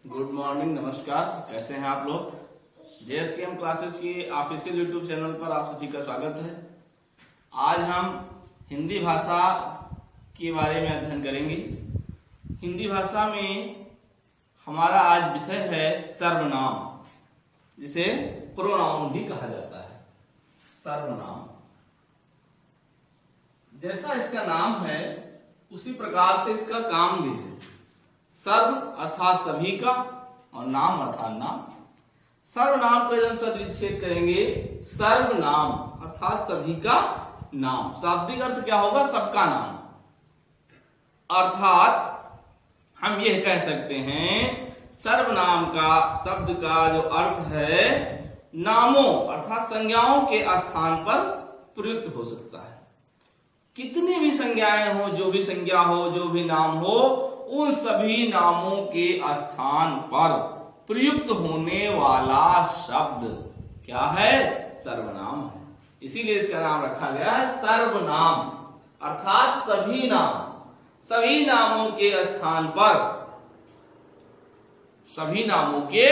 Good morning, नमस्कार। कैसे हैं आप लोग? JSKM क्लासेस की ऑफिशियल यूट्यूब चैनल पर आप सभी का स्वागत है। आज हम हिंदी भाषा के बारे में अध्ययन करेंगे। हिंदी भाषा में हमारा आज विषय है सर्वनाम, जिसे प्रोनाउन भी कहा जाता है। सर्वनाम जैसा इसका नाम है उसी प्रकार से इसका काम भी है। सर्व अर्थात सभी का और नाम अर्थात नाम। सर्वनाम का जब सदविच्छेद करेंगे, सर्वनाम अर्थात सभी का नाम। शाब्दिक अर्थ क्या होगा? सबका नाम। अर्थात हम यह कह सकते हैं सर्वनाम का शब्द का जो अर्थ है नामों अर्थात संज्ञाओं के स्थान पर प्रयुक्त हो सकता है। कितनी भी संज्ञाएं हो, जो भी संज्ञा हो, जो भी नाम हो, उन सभी नामों के स्थान पर प्रयुक्त होने वाला शब्द क्या है? सर्वनाम है। इसीलिए इसका नाम रखा गया है सर्वनाम अर्थात सभी नाम। सभी नामों के स्थान पर, सभी नामों के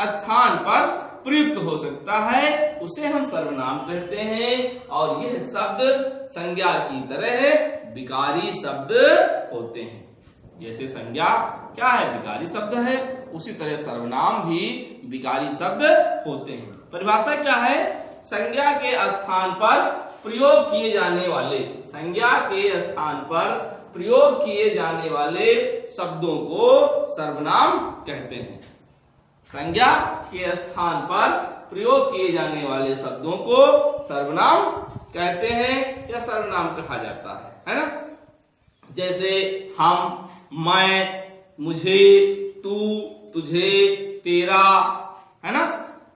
स्थान पर प्रयुक्त हो सकता है, उसे हम सर्वनाम कहते हैं। और यह शब्द संज्ञा की तरह विकारी शब्द होते हैं। जैसे संज्ञा क्या है? विकारी शब्द है, उसी तरह सर्वनाम भी विकारी शब्द होते हैं। परिभाषा क्या है? संज्ञा के स्थान पर प्रयोग किए जाने वाले, संज्ञा के स्थान पर प्रयोग किए जाने वाले शब्दों को सर्वनाम कहते हैं। संज्ञा के स्थान पर प्रयोग किए जाने वाले शब्दों को सर्वनाम कहते हैं या सर्वनाम कहा जाता है ना? जैसे हम, मैं, मुझे, तू, तुझे, तेरा, है ना?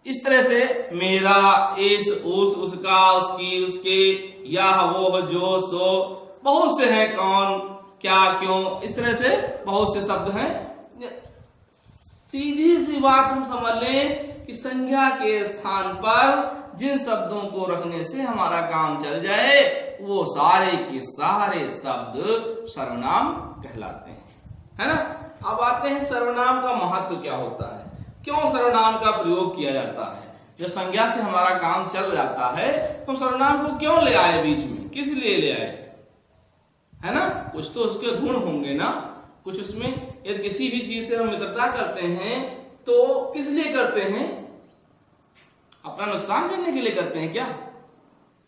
इस तरह से मेरा, इस, उस, उसका, उसकी, उसके, यह, वो, जो, सो, बहुत से हैं। कौन, क्या, क्यों, इस तरह से बहुत से शब्द हैं। सीधी सी बात हम समझ लें कि संज्ञा के स्थान पर जिन शब्दों को रखने से हमारा काम चल जाए, वो सारे के सारे शब्द सर्वनाम कहलाते हैं, है ना? अब आते हैं सर्वनाम का महत्व क्या होता है, क्यों सर्वनाम का प्रयोग किया जाता है। जब संज्ञा से हमारा काम चल जाता है तो हम सर्वनाम को क्यों ले आए बीच में? किस लिए ले आए, है ना? कुछ तो उसके गुण होंगे ना, कुछ उसमें। यदि किसी भी चीज से हम मित्रता करते हैं तो किस लिए करते हैं? अपना नुकसान करने के लिए करते हैं क्या?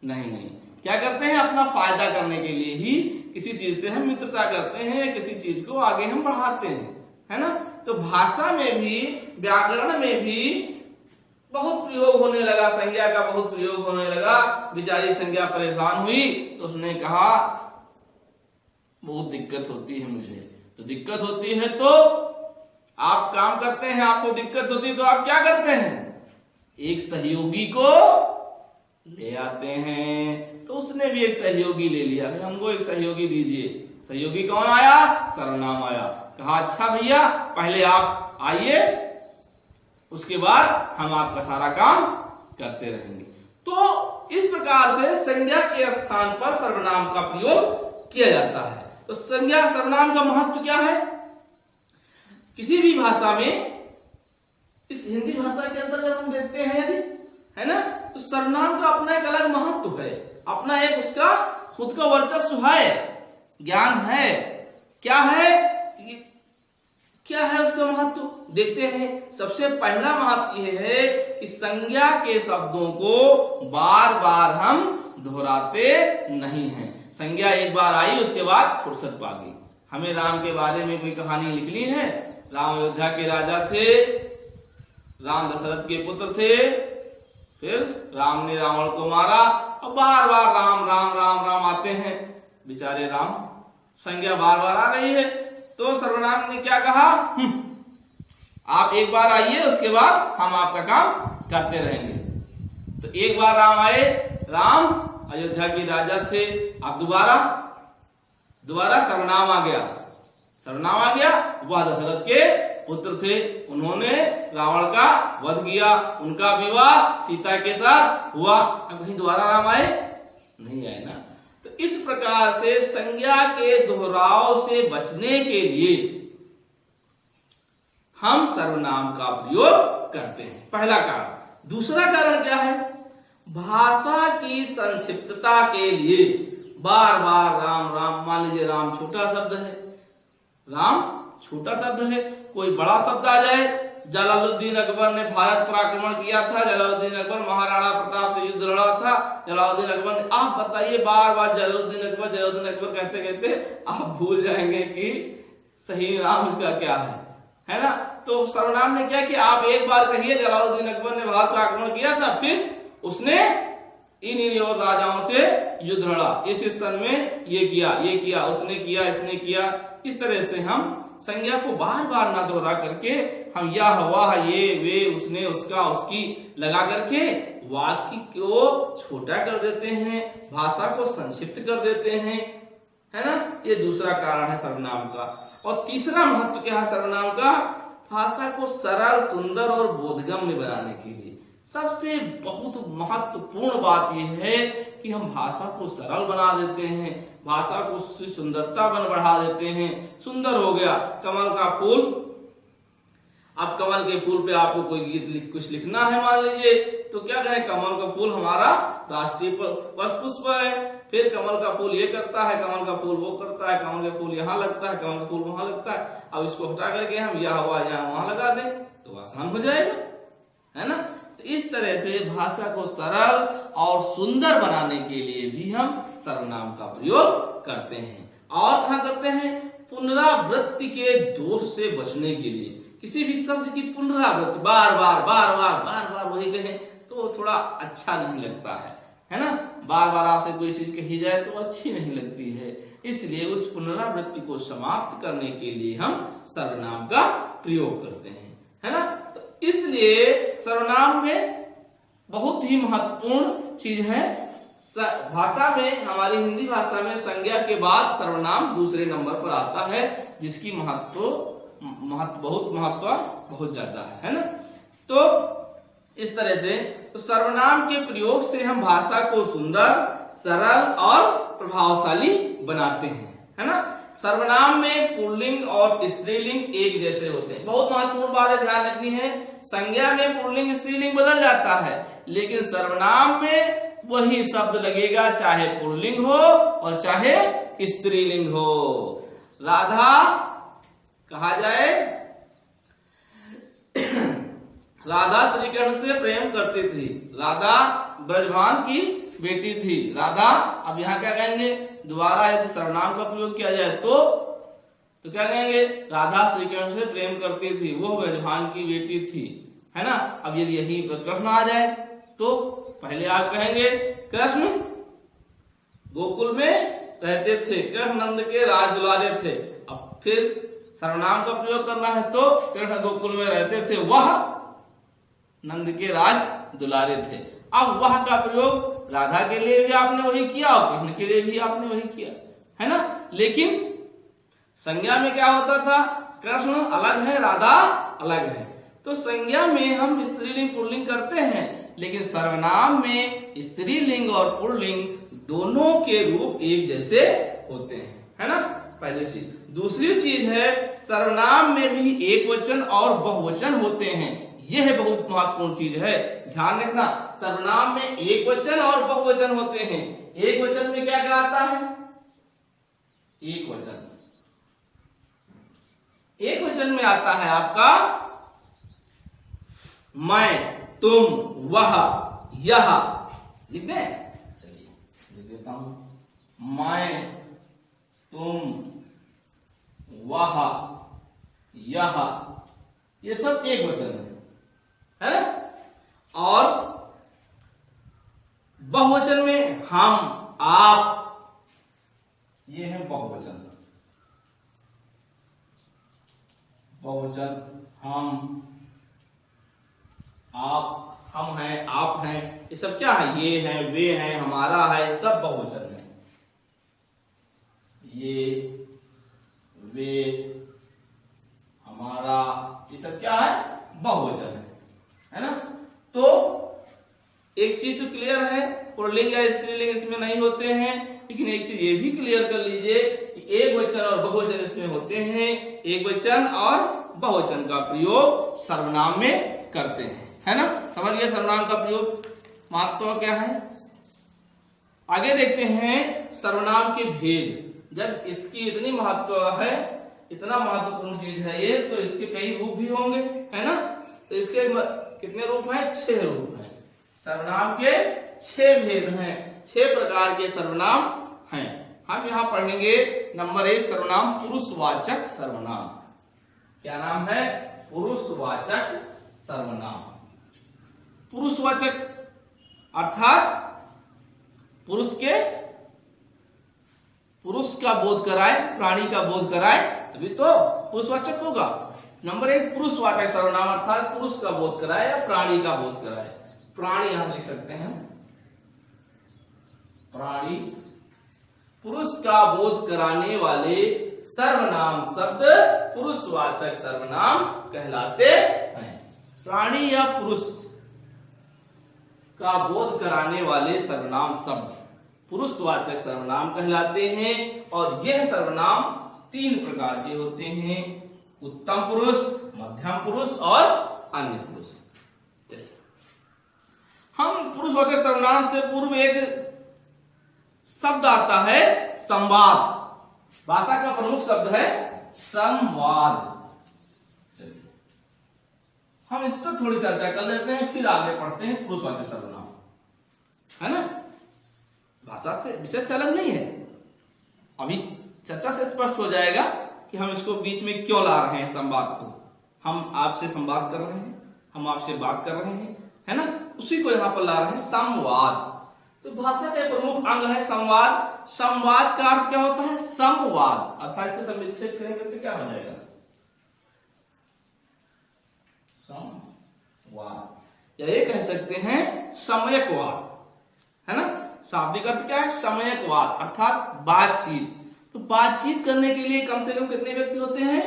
नहीं नहीं, क्या करते हैं? अपना फायदा करने के लिए ही किसी चीज से हम मित्रता करते हैं, किसी चीज को आगे हम बढ़ाते हैं, है ना? तो भाषा में भी, व्याकरण में भी बहुत प्रयोग होने लगा, संज्ञा का बहुत प्रयोग होने लगा। बेचारी संज्ञा परेशान हुई तो उसने कहा बहुत दिक्कत होती है मुझे। तो दिक्कत होती है तो आप काम करते हैं, आपको दिक्कत होती है तो आप क्या करते हैं? एक सहयोगी को ले आते हैं। तो उसने भी एक सहयोगी ले लिया, हमको एक सहयोगी दीजिए। सहयोगी कौन आया? सर्वनाम आया। कहा अच्छा भैया पहले आप आइए, उसके बाद हम आपका सारा काम करते रहेंगे। तो इस प्रकार से संज्ञा के स्थान पर सर्वनाम का प्रयोग किया जाता है। तो संज्ञा सर्वनाम का महत्व क्या है? किसी भी भाषा में, इस हिंदी भाषा के अंतर्गत हम देखते हैं यदि, है ना, तो सर्वनाम का अपना एक अलग महत्व है, अपना एक उसका खुद का वर्चस्व है, ज्ञान है। क्या है? क्या है उसका महत्व? देखते हैं। सबसे पहला महत्व यह है कि संज्ञा के शब्दों को बार बार हम दोहराते नहीं हैं। संज्ञा एक बार आई, उसके बाद फुर्सत पा गई। हमें राम के बारे में कोई कहानी लिखनी है। राम अयोध्या के राजा थे, राम दशरथ के पुत्र थे, फिर राम ने रावण को मारा और बार बार राम राम राम राम आते हैं। बेचारे राम, संज्ञा बार बार आ रही है। तो सर्वनाम ने क्या कहा? आप एक बार आइए, उसके बाद हम आपका काम करते रहेंगे। तो एक बार राम आए, राम अयोध्या के राजा थे। अब दोबारा सर्वनाम आ गया। सर्वनाम आ गया, वह दशरथ के पुत्र थे, उन्होंने रावण का वध किया, उनका विवाह सीता के साथ हुआ। अब कहीं दोबारा राम आए? नहीं आए ना। तो इस प्रकार से संज्ञा के दोहराव से बचने के लिए हम सर्वनाम का प्रयोग करते हैं। पहला कारण। दूसरा कारण क्या है? भाषा की संक्षिप्तता के लिए बार बार राम राम, मान लीजिए राम छोटा शब्द है, राम छोटा शब्द है, कोई बड़ा शब्द आ जाए, जलालुद्दीन अकबर ने भारत पर आक्रमण किया था, जलालुद्दीन अकबर महाराणा प्रताप से युद्ध लड़ा था, जलालुद्दीन अकबर ने, आप बताइए बार बार जलालुद्दीन अकबर कहते कहते आप भूल जाएंगे कि सही नाम उसका क्या है ना? तो सर्वनाम ने क्या कि आप एक बार कहिए जलालुद्दीन अकबर ने भारत पर आक्रमण किया था, फिर उसने इन और राजाओं से युद्ध लड़ा, इस सन में ये किया, उसने किया, इसने किया। इस तरह से हम संज्ञा को बार बार ना दोहरा करके हम यह वह ये वे उसने उसका उसकी लगा करके वाक्य को छोटा कर देते हैं, भाषा को संक्षिप्त कर देते हैं, है ना? ये दूसरा कारण है सर्वनाम का। और तीसरा महत्व क्या है सर्वनाम का? भाषा को सरल, सुंदर और बोधगम्य बनाने के लिए सबसे बहुत महत्वपूर्ण बात यह है कि हम भाषा को सरल बना देते हैं, भाषा को सुंदरता बढ़ा देते हैं। सुंदर हो गया कमल का फूल, अब कमल के फूल पे आपको कोई गीत कुछ लिखना है मान लीजिए, तो क्या कहें? कमल का फूल हमारा राष्ट्रीय पुष्प है, फिर कमल का फूल ये करता है, कमल का फूल वो करता है, कमल का फूल यहाँ लगता है, कमल का फूल वहां लगता है। अब इसको हटा करके हम यह हुआ यहाँ वहां लगा दें तो आसान हो जाएगा, है ना? तो इस तरह से भाषा को सरल और सुंदर बनाने के लिए भी हम सर्वनाम का प्रयोग करते हैं। और कहाँ करते हैं? पुनरावृत्ति के दोष से बचने के लिए। किसी भी शब्द की पुनरावृत्ति बार बार वही कहें तो थोड़ा अच्छा नहीं लगता है ना? बार बार आपसे कोई चीज कही जाए तो अच्छी नहीं लगती है, इसलिए उस पुनरावृत्ति को समाप्त करने के लिए हम सर्वनाम का प्रयोग करते हैं, है ना? तो इसलिए सर्वनाम में बहुत ही महत्वपूर्ण चीज है। भाषा में, हमारी हिंदी भाषा में संज्ञा के बाद सर्वनाम दूसरे नंबर पर आता है, जिसकी बहुत ज्यादा है ना? तो इस तरह से तो सर्वनाम के प्रयोग से हम भाषा को सुंदर, सरल और प्रभावशाली बनाते हैं, है ना? सर्वनाम में पुल्लिंग और स्त्रीलिंग एक जैसे होते हैं। बहुत महत्वपूर्ण बात है, ध्यान रखनी है। संज्ञा में पुल्लिंग स्त्रीलिंग बदल जाता है, लेकिन सर्वनाम में वही शब्द लगेगा, चाहे पुल्लिंग हो और चाहे स्त्रीलिंग हो। राधा कहा जाए, राधा श्री कृष्ण से प्रेम करती थी, राधा ब्रजभान की बेटी थी। राधा, अब यहाँ क्या कहेंगे? दोबारा यदि सर्वनाम का प्रयोग किया जाए तो क्या कहेंगे? राधा श्री कृष्ण से प्रेम करती थी, वो ब्रजभान की बेटी थी, है ना? अब यदि यही कृष्ण आ जाए तो पहले आप कहेंगे कृष्ण गोकुल में रहते थे, कृष्ण नंद के राज दुलारे थे। अब फिर सर्वनाम का प्रयोग करना है तो कृष्ण गोकुल में रहते थे, वह नंद के राज दुलारे थे। अब वह का प्रयोग राधा के लिए भी आपने वही किया और कृष्ण के लिए भी आपने वही किया, है ना? लेकिन संज्ञा में क्या होता था? कृष्ण अलग है, राधा अलग है। तो संज्ञा में हम स्त्रीलिंग पुल्लिंग करते हैं, लेकिन सर्वनाम में स्त्रीलिंग और पुल्लिंग दोनों के रूप एक जैसे होते हैं, है ना? पहली चीज। दूसरी चीज है, सर्वनाम में भी एक वचन और बहुवचन होते हैं। यह बहुत महत्वपूर्ण चीज है, ध्यान रखना। सर्वनाम में एक वचन और बहुवचन होते हैं। एक वचन में क्या क्या आता है? एक वचन में आता है आपका मैं, तुम, वह, यह। लिख दे, चलिए लिख देता हूं। मैं, तुम, वह, यह, ये सब एक वचन है ना? और बहुवचन में हम, आप, ये है बहुवचन। बहुवचन हम, आप, हम हैं, आप हैं, ये सब क्या है? ये है, वे हैं, हमारा है, सब बहुवचन है। ये, वे, हमारा, ये सब क्या है? बहुवचन है ना? तो एक चीज तो क्लियर है, पुल्लिंग या स्त्रीलिंग इसमें नहीं होते हैं, लेकिन एक चीज ये भी क्लियर कर लीजिए कि एक वचन और बहुवचन इसमें होते हैं, एक वचन और बहुवचन का प्रयोग सर्वनाम में करते हैं, है ना। समझ गए सर्वनाम का प्रयोग महत्व क्या है। आगे देखते हैं सर्वनाम के भेद। जब इसकी इतनी महत्व है, इतना महत्वपूर्ण चीज है ये, तो इसके कई रूप भी होंगे, है ना। तो इसके कितने रूप हैं? 6 रूप हैं। सर्वनाम के 6 भेद हैं, 6 प्रकार के सर्वनाम हैं। हम यहाँ पढ़ेंगे नंबर 1 सर्वनाम पुरुषवाचक सर्वनाम। क्या नाम है? पुरुषवाचक सर्वनाम। पुरुषवाचक अर्थात पुरुष का बोध कराए, प्राणी का बोध कराए, तभी तो पुरुषवाचक होगा। नंबर 1 पुरुषवाचक सर्वनाम अर्थात पुरुष का बोध कराए या प्राणी का बोध कराए। प्राणी यहां लिख सकते हैं, प्राणी। पुरुष का बोध कराने वाले सर्वनाम शब्द पुरुषवाचक सर्वनाम कहलाते हैं। प्राणी या पुरुष का बोध कराने वाले सर्वनाम शब्द पुरुषवाचक सर्वनाम कहलाते हैं। और यह सर्वनाम 3 प्रकार के होते हैं, उत्तम पुरुष, मध्यम पुरुष और अन्य पुरुष। चलिए हम पुरुषवाचक सर्वनाम से पूर्व एक शब्द आता है संवाद। भाषा का प्रमुख शब्द है संवाद। चलिए हम इस पर थोड़ी चर्चा कर लेते हैं, फिर आगे पढ़ते हैं पुरुषवाचक सर्वनाम, है ना। भाषा से विषय से अलग नहीं है। अभी चर्चा से स्पष्ट हो जाएगा कि हम इसको बीच में क्यों ला रहे हैं संवाद को। हम आपसे संवाद कर रहे हैं, हम आपसे बात कर रहे हैं, है ना, उसी को यहां पर ला रहे हैं संवाद। तो भाषा का प्रमुख अंग है संवाद। संवाद का अर्थ क्या होता है? संवाद। अर्थात इसके समिश्रित करेंगे तो क्या हो जाएगा? संवाद, या ये कह सकते हैं समयकवाद, है ना। शाब्दिक अर्थ क्या है? समयकवाद अर्थात बातचीत। तो बातचीत करने के लिए कम से कम कितने व्यक्ति होते हैं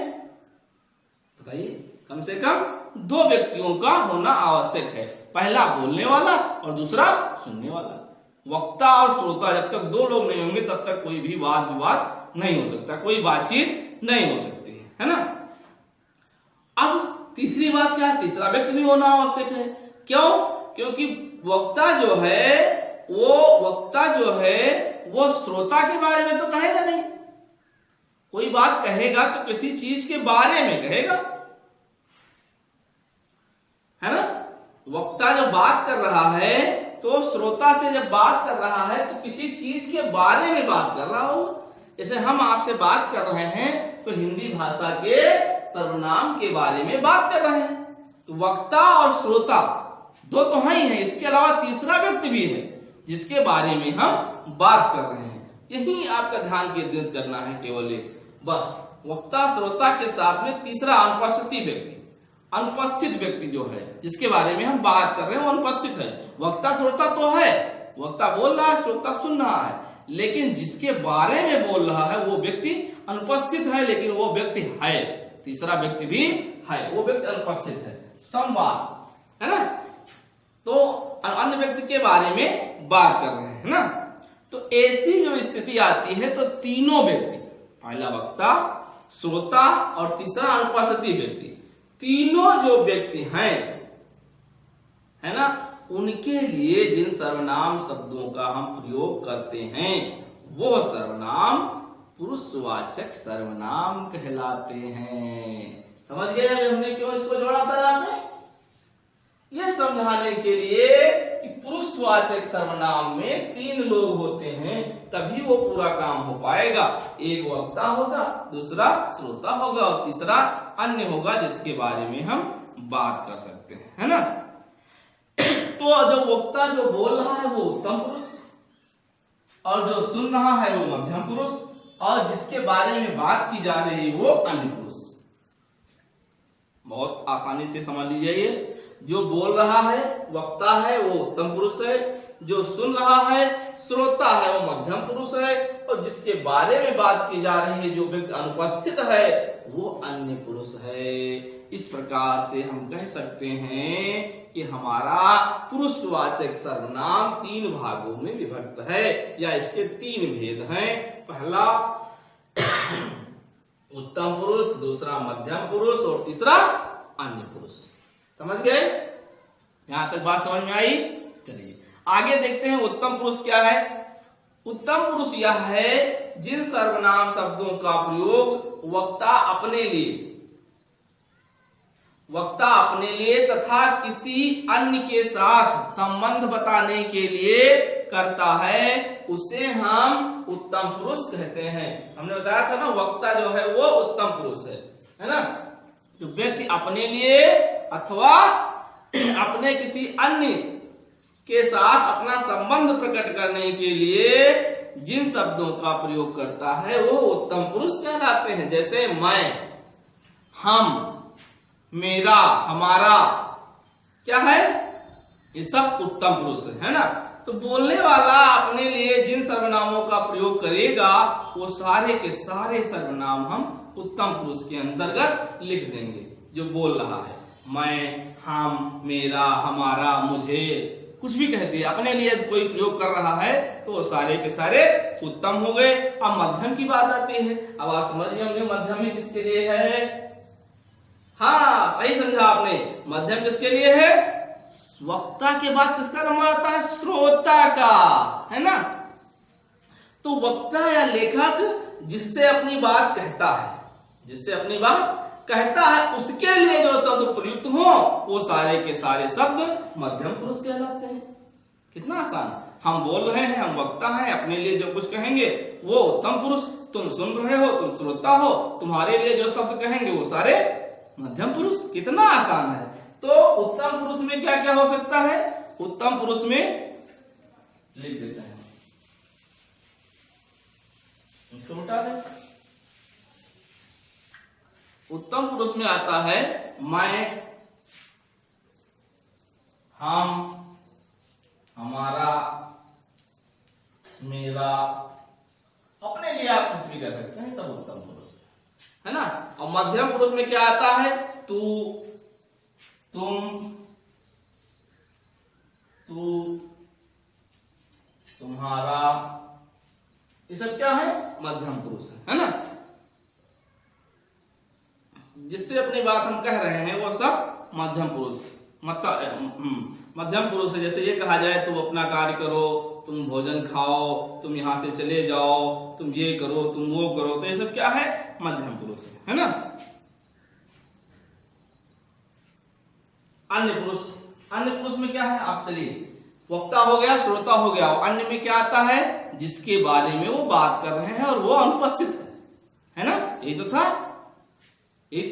बताइए? कम से कम 2 व्यक्तियों का होना आवश्यक है। पहला बोलने वाला और दूसरा सुनने वाला। वक्ता और श्रोता, जब तक 2 लोग नहीं होंगे तब तक कोई भी वाद विवाद नहीं हो सकता, कोई बातचीत नहीं हो सकती है ना। अब तीसरी बात क्या है? तीसरा व्यक्ति भी होना आवश्यक है। क्यों? क्योंकि वक्ता जो है वो श्रोता के बारे में तो कहेगा नहीं। कोई बात कहेगा तो किसी चीज के बारे में कहेगा, है ना। वक्ता जो बात कर रहा है तो श्रोता से जब बात कर रहा है तो किसी चीज के बारे में बात कर रहा हो। जैसे हम आपसे बात कर रहे हैं तो हिंदी भाषा के सर्वनाम के बारे में बात कर रहे हैं। तो वक्ता और श्रोता 2 तो हैं ही हैं, इसके अलावा तीसरा व्यक्ति भी है जिसके बारे में हम बात कर रहे हैं। यही आपका ध्यान केंद्रित करना है केवल एक, बस वक्ता श्रोता के साथ में तीसरा अनुपस्थित व्यक्ति जो है जिसके बारे में हम बात कर रहे हैं वो अनुपस्थित है। वक्ता श्रोता तो है, वक्ता बोल रहा है, श्रोता सुन रहा है, लेकिन जिसके बारे में बोल रहा है वो व्यक्ति अनुपस्थित है, लेकिन वो व्यक्ति है, तीसरा व्यक्ति भी है, वो व्यक्ति अनुपस्थित है। संवाद, है ना। तो अन्य व्यक्ति के बारे में बात कर रहे हैं, है ना। तो ऐसी जो स्थिति आती है तो तीनों व्यक्ति, पहला वक्ता, श्रोता और तीसरा अनुपस्थित व्यक्ति, तीनों जो व्यक्ति हैं, है ना, उनके लिए जिन सर्वनाम शब्दों का हम प्रयोग करते हैं वो सर्वनाम पुरुषवाचक सर्वनाम कहलाते हैं। समझ गए हमने क्यों इसको जोड़ा था यहाँ पे? यह समझाने के लिए कि पुरुषवाचक सर्वनाम में 3 लोग होते हैं तभी वो पूरा काम हो पाएगा। एक वक्ता होगा, दूसरा श्रोता होगा और तीसरा अन्य होगा जिसके बारे में हम बात कर सकते हैं, है ना। तो जो वक्ता जो बोल रहा है वो उत्तम पुरुष, और जो सुन रहा है वो मध्यम पुरुष, और जिसके बारे में बात की जा रही है वो अन्य पुरुष। बहुत आसानी से समझ लीजिए, ये जो बोल रहा है वक्ता है वो उत्तम पुरुष है, जो सुन रहा है श्रोता है वो मध्यम पुरुष है, और जिसके बारे में बात की जा रही है जो व्यक्ति अनुपस्थित है वो अन्य पुरुष है। इस प्रकार से हम कह सकते हैं कि हमारा पुरुषवाचक सर्वनाम 3 भागों में विभक्त है, या इसके 3 भेद हैं। पहला उत्तम पुरुष, दूसरा मध्यम पुरुष और तीसरा अन्य पुरुष। समझ गए? यहां तक बात समझ में आई? चलिए आगे देखते हैं उत्तम पुरुष क्या है। उत्तम पुरुष यह है जिन सर्वनाम शब्दों का प्रयोग वक्ता अपने लिए तथा किसी अन्य के साथ संबंध बताने के लिए करता है, उसे हम उत्तम पुरुष कहते हैं। हमने बताया था ना, वक्ता जो है वो उत्तम पुरुष है ना। जो व्यक्ति अपने लिए अथवा अपने किसी अन्य के साथ अपना संबंध प्रकट करने के लिए जिन शब्दों का प्रयोग करता है वो उत्तम पुरुष कहलाते हैं। जैसे मैं, हम, मेरा, हमारा, क्या है, ये सब उत्तम पुरुष है ना। तो बोलने वाला अपने लिए जिन सर्वनामों का प्रयोग करेगा वो सारे के सारे सर्वनाम हम उत्तम पुरुष के अंतर्गत लिख देंगे। जो बोल रहा है, मैं, हम, मेरा, हमारा, मुझे, कुछ भी कह दिया, अपने लिए कोई प्रयोग कर रहा है तो वो सारे के सारे उत्तम हो गए। अब मध्यम की बात आती है। अब आप समझ गए होंगे मध्यम में किसके लिए है। हाँ, सही समझा आपने। मध्यम किसके लिए है? वक्ता के बाद किसका नंबर आता है? श्रोता का, है ना। तो वक्ता या लेखक जिससे अपनी बात कहता है, उसके लिए जो शब्द प्रयुक्त हो वो सारे के सारे शब्द मध्यम पुरुष कहलाते हैं। कितना आसान। हम बोल रहे हैं, हम वक्ता हैं, अपने लिए जो कुछ कहेंगे वो उत्तम पुरुष, तुम सुन रहे हो, तुम श्रोता हो, तुम्हारे लिए जो शब्द कहेंगे वो सारे मध्यम पुरुष। कितना आसान है। तो उत्तम पुरुष में क्या क्या हो सकता है? उत्तम पुरुष में लिख देते हैं, इसको उठा दें। उत्तम पुरुष में आता है मैं, हम, हमारा, मेरा, अपने लिए आप कुछ भी कह सकते हैं, तब उत्तम पुरुष है ना। और मध्यम पुरुष में क्या आता है? तू, तुम, तुम्हारा, ये सब क्या है? मध्यम पुरुष है ना। जिससे अपनी बात हम कह रहे हैं वो सब मध्यम पुरुष मध्यम पुरुष है। जैसे ये कहा जाए तुम अपना कार्य करो, तुम भोजन खाओ, तुम यहां से चले जाओ, तुम ये करो, तुम वो करो, तो ये सब क्या है? मध्यम पुरुष है ना। अन्य पुरुष में क्या है? आप चलिए, वक्ता हो गया, श्रोता हो गया, अन्य में क्या आता है? जिसके बारे में वो बात कर रहे हैं और वो अनुपस्थित है ना। ये तो था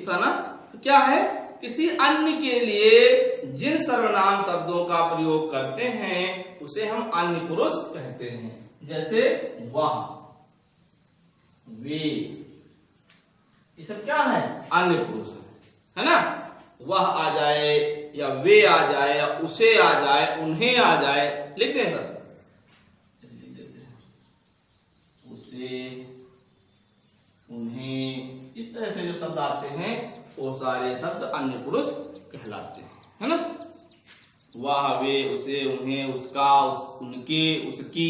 ना। तो क्या है? किसी अन्य के लिए जिन सर्वनाम शब्दों का प्रयोग करते हैं उसे हम अन्य पुरुष कहते हैं। जैसे वह, वे, ये सब क्या है? अन्य पुरुष है ना। वह आ जाए या वे आ जाए या उसे आ जाए, उन्हें आ जाए, लिख दें सर, उसे, उन्हें, इस तरह से जो शब्द आते हैं वो सारे शब्द अन्य पुरुष कहलाते हैं, है ना। वह, वे, उसे, उन्हें, उसका, उनके, उसकी,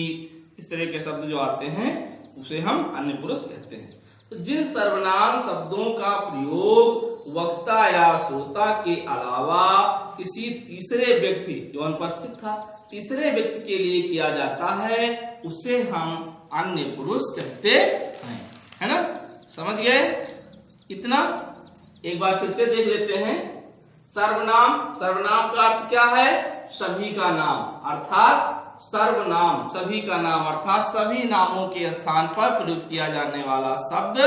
इस तरह के शब्द जो आते हैं उसे हम अन्य पुरुष कहते हैं। तो जिन सर्वनाम शब्दों का प्रयोग वक्ता या श्रोता के अलावा किसी तीसरे व्यक्ति, जो अनुपस्थित था, तीसरे व्यक्ति के लिए किया जाता है उसे हम अन्य पुरुष कहते हैं, है ना। समझ गए इतना? एक बार फिर से देख लेते हैं। सर्वनाम का अर्थ क्या है? सभी का नाम, अर्थात सर्वनाम, सभी का नाम अर्थात सभी नामों के स्थान पर प्रयुक्त किया जाने वाला शब्द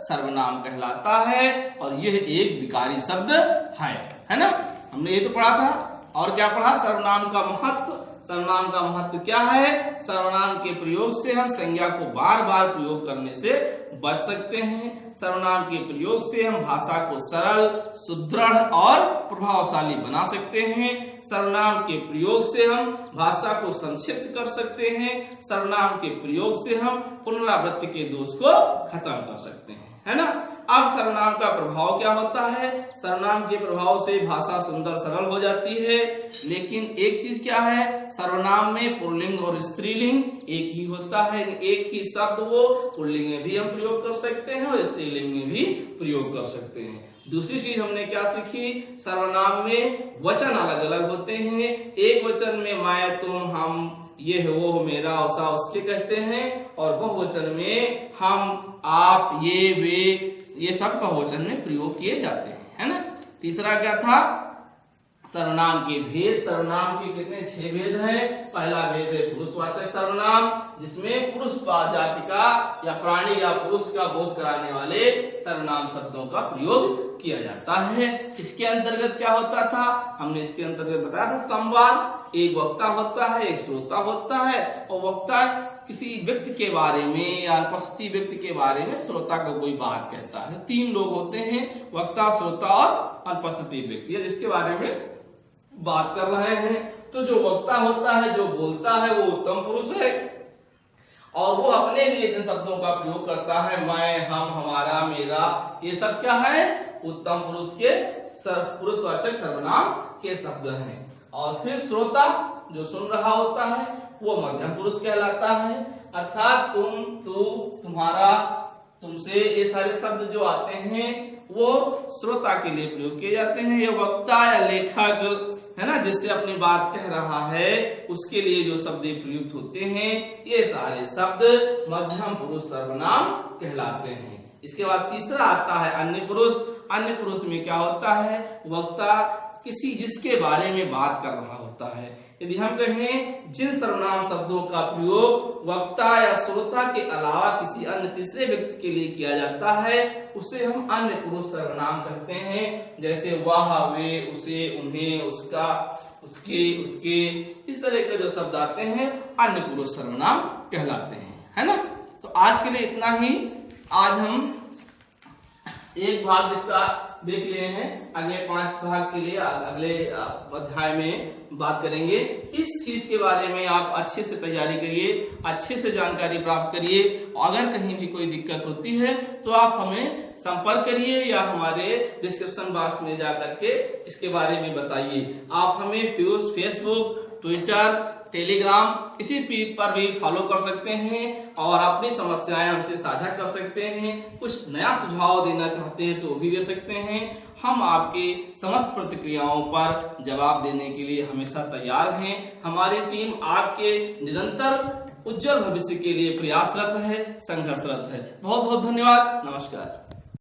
सर्वनाम कहलाता है। और यह एक विकारी शब्द है ना। हमने ये तो पढ़ा था। और क्या पढ़ा? सर्वनाम का महत्व। सर्वनाम का महत्व क्या है? सर्वनाम के प्रयोग से हम संज्ञा को बार बार प्रयोग करने से बच सकते हैं। सर्वनाम के प्रयोग से हम भाषा को सरल, सुदृढ़ और प्रभावशाली बना सकते हैं। सर्वनाम के प्रयोग से हम भाषा को संक्षिप्त कर सकते हैं। सर्वनाम के प्रयोग से हम पुनरावृत्ति के दोष को खत्म कर सकते हैं, है ना। अब सर्वनाम का प्रभाव क्या होता है? सर्वनाम के प्रभाव से भाषा सुंदर सरल हो जाती है। लेकिन एक चीज क्या है, सर्वनाम में पुल्लिंग और स्त्रीलिंग एक ही होता है। एक ही शब्द वो पुल्लिंग में भी हम प्रयोग कर सकते हैं और स्त्रीलिंग में भी प्रयोग कर सकते हैं। दूसरी चीज हमने क्या सीखी, सर्वनाम में वचन अलग अलग होते हैं। एक वचन में मैं, तुम, हम, ये, वो, मेरा, उसा, उसके कहते हैं, और बहुवचन में हम, आप, ये, वे, ये सब बहुवचन में प्रयोग किए जाते हैं, है ना। तीसरा क्या था, सर्वनाम के भेद। सर्वनाम के कितने 6 भेद हैं। पहला भेद है पुरुषवाचक सर्वनाम, जिसमें पुरुष जाति का या प्राणी या पुरुष का बोध कराने वाले सर्वनाम शब्दों का प्रयोग किया जाता है। इसके अंतर्गत क्या होता था, हमने इसके अंतर्गत बताया था संवाद। एक वक्ता होता है, एक श्रोता होता है, और वक्ता किसी व्यक्ति के बारे में या अनुपस्थित व्यक्ति के बारे में श्रोता को कोई बात कहता है। 3 लोग होते हैं, वक्ता, श्रोता और अनुपस्थित व्यक्ति, जिसके बारे में बात कर रहे हैं। तो जो वक्ता होता है, जो बोलता है, वो उत्तम पुरुष है, और वो अपने लिए जिन शब्दों का प्रयोग करता है, मैं, हम, हमारा, मेरा, ये सब क्या है, उत्तम पुरुष के पुरुषवाचक सर्वनाम के शब्द हैं। और फिर श्रोता जो सुन रहा होता है, वो मध्यम पुरुष कहलाता है, अर्थात तुम, तू, तुम्हारा, तुमसे, ये सारे शब्द जो आते हैं वो श्रोता के लिए प्रयोग किए जाते हैं। ये वक्ता या लेखक है ना, जिससे अपनी बात कह रहा है, उसके लिए जो शब्द प्रयुक्त होते हैं, ये सारे शब्द मध्यम पुरुष सर्वनाम कहलाते हैं। इसके बाद तीसरा आता है अन्य पुरुष। अन्य पुरुष में क्या होता है, वक्ता किसी जिसके बारे में बात कर रहा होता है। यदि हम कहें जिन सर्वनाम शब्दों का प्रयोग वक्ता या श्रोता के अलावा किसी अन्य तीसरे व्यक्ति के लिए किया जाता है, उसे हम अन्य पुरुष सर्वनाम कहते हैं। जैसे वह, वे, उसे, उन्हें, उसका, उसके, उसके, इस तरह के जो शब्द आते हैं अन्य पुरुष सर्वनाम कहलाते हैं, है ना। तो आज के लिए इतना ही। आज हम एक भाग इसका देख लिए हैं, अगले 5 भाग के लिए अगले अध्याय में बात करेंगे। इस चीज के बारे में आप अच्छे से तैयारी करिए, अच्छे से जानकारी प्राप्त करिए। अगर कहीं भी कोई दिक्कत होती है तो आप हमें संपर्क करिए या हमारे डिस्क्रिप्शन बॉक्स में जा करके इसके बारे में बताइए। आप हमें फेसबुक, ट्विटर, टेलीग्राम किसी पर भी फॉलो कर सकते हैं और अपनी समस्याएं हमसे साझा कर सकते हैं। कुछ नया सुझाव देना चाहते हैं तो भी दे सकते हैं। हम आपके समस्त प्रतिक्रियाओं पर जवाब देने के लिए हमेशा तैयार हैं। हमारी टीम आपके निरंतर उज्जवल भविष्य के लिए प्रयासरत है, संघर्षरत है। बहुत बहुत धन्यवाद। नमस्कार।